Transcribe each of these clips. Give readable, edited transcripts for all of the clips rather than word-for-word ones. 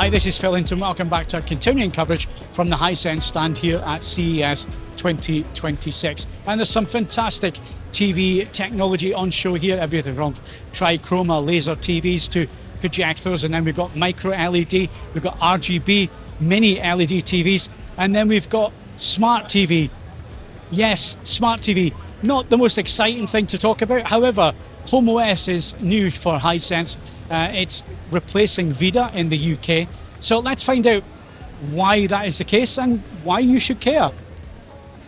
Hi, this is Phil Hinton. Welcome back to our continuing coverage from the Hisense stand here at CES 2026. And there's some fantastic TV technology on show here, everything from trichroma laser TVs to projectors, and then we've got micro LED, we've got RGB mini LED TVs, and then we've got smart TV. Yes, smart TV, not the most exciting thing to talk about. However, Home OS is new for Hisense. It's replacing VIDAA in the UK. So let's find out why that is the case and why you should care.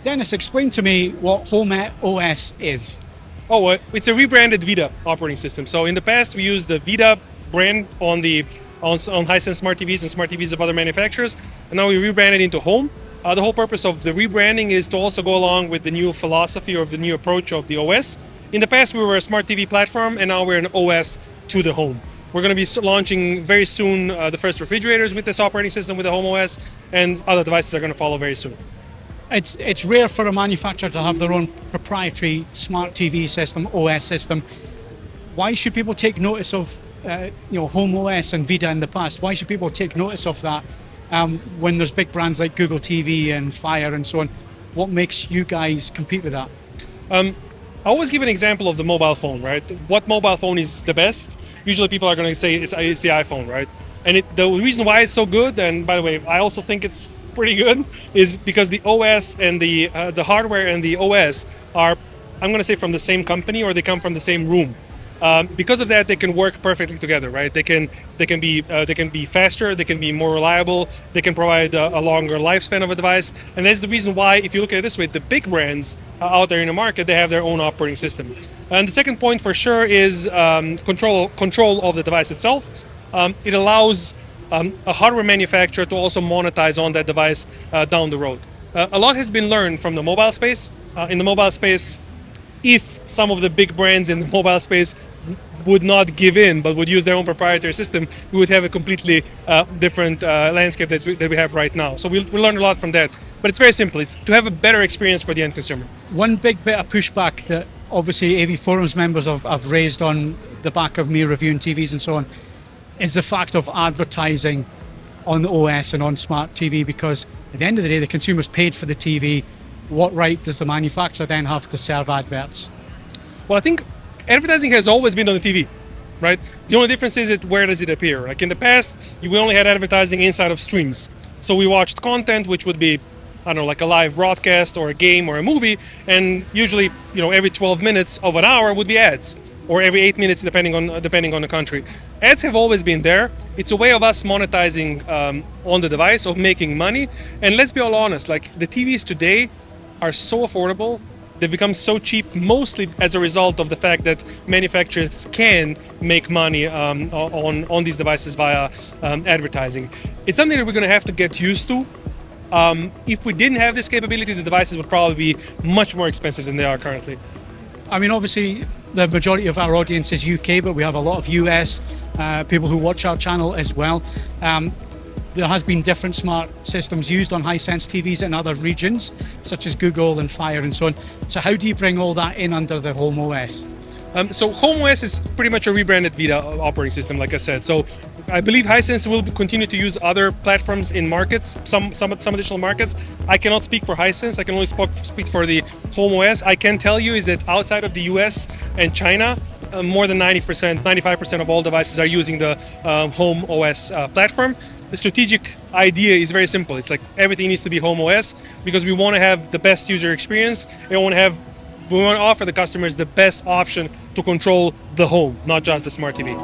Dennis, explain to me what Home OS is. Oh, it's a rebranded VIDAA operating system. So in the past, we used the VIDAA brand on Hisense smart TVs and smart TVs of other manufacturers, and now we rebranded into Home. The whole purpose of the rebranding is to also go along with the new philosophy or the new approach of the OS. In the past, we were a smart TV platform, and now we're an OS to the home. We're going to be launching very soon the first refrigerators with this operating system with the Home OS, and other devices are going to follow very soon. It's rare for a manufacturer to have their own proprietary smart TV system, OS system. Why should people take notice of Home OS and VIDAA in the past? Why should people take notice of that when there's big brands like Google TV and Fire and so on? What makes you guys compete with that? I always give an example of the mobile phone, right? What mobile phone is the best? Usually people are going to say it's the iPhone, right? And the reason why it's so good, and by the way, I also think it's pretty good, is because the OS and the hardware and the OS are, I'm going to say, from the same company, or they come from the same room. Because of that, they can work perfectly together, right? They can be faster, they can be more reliable, they can provide a longer lifespan of a device, and that's the reason why, if you look at it this way, the big brands out there in the market, they have their own operating system. And the second point for sure is control of the device itself. It allows a hardware manufacturer to also monetize on that device down the road. A lot has been learned from the mobile space. In the mobile space, if some of the big brands in the mobile space would not give in but would use their own proprietary system, we would have a completely different landscape that we have right now. So we learned a lot from that. But it's very simple. It's to have a better experience for the end consumer. One big bit of pushback that obviously AV Forums members have raised on the back of me reviewing TVs and so on is the fact of advertising on the OS and on smart TV, because at the end of the day, the consumer's paid for the TV. What right does the manufacturer then have to serve adverts? Well, I think advertising has always been on the TV, right? The only difference is where does it appear? Like in the past, we only had advertising inside of streams. So we watched content, which would be, I don't know, like a live broadcast or a game or a movie, and usually, every 12 minutes of an hour would be ads, or every 8 minutes, depending on the country. Ads have always been there. It's a way of us monetizing on the device, of making money. And let's be all honest, like the TVs today are so affordable. They've become so cheap, mostly as a result of the fact that manufacturers can make money on these devices via advertising. It's something that we're going to have to get used to. If we didn't have this capability, the devices would probably be much more expensive than they are currently. I mean, obviously, the majority of our audience is UK, but we have a lot of US people who watch our channel as well. There has been different smart systems used on Hisense TVs in other regions, such as Google and Fire and so on. So how do you bring all that in under the Home OS? So Home OS is pretty much a rebranded VIDAA operating system, like I said. So I believe Hisense will continue to use other platforms in markets, some additional markets. I cannot speak for Hisense. I can only speak for the Home OS. I can tell you is that outside of the US and China, more than 90%, 95% of all devices are using the Home OS platform. The strategic idea is very simple. It's like everything needs to be Home OS because we want to have the best user experience. We want to offer the customers the best option to control the home, not just the smart TV.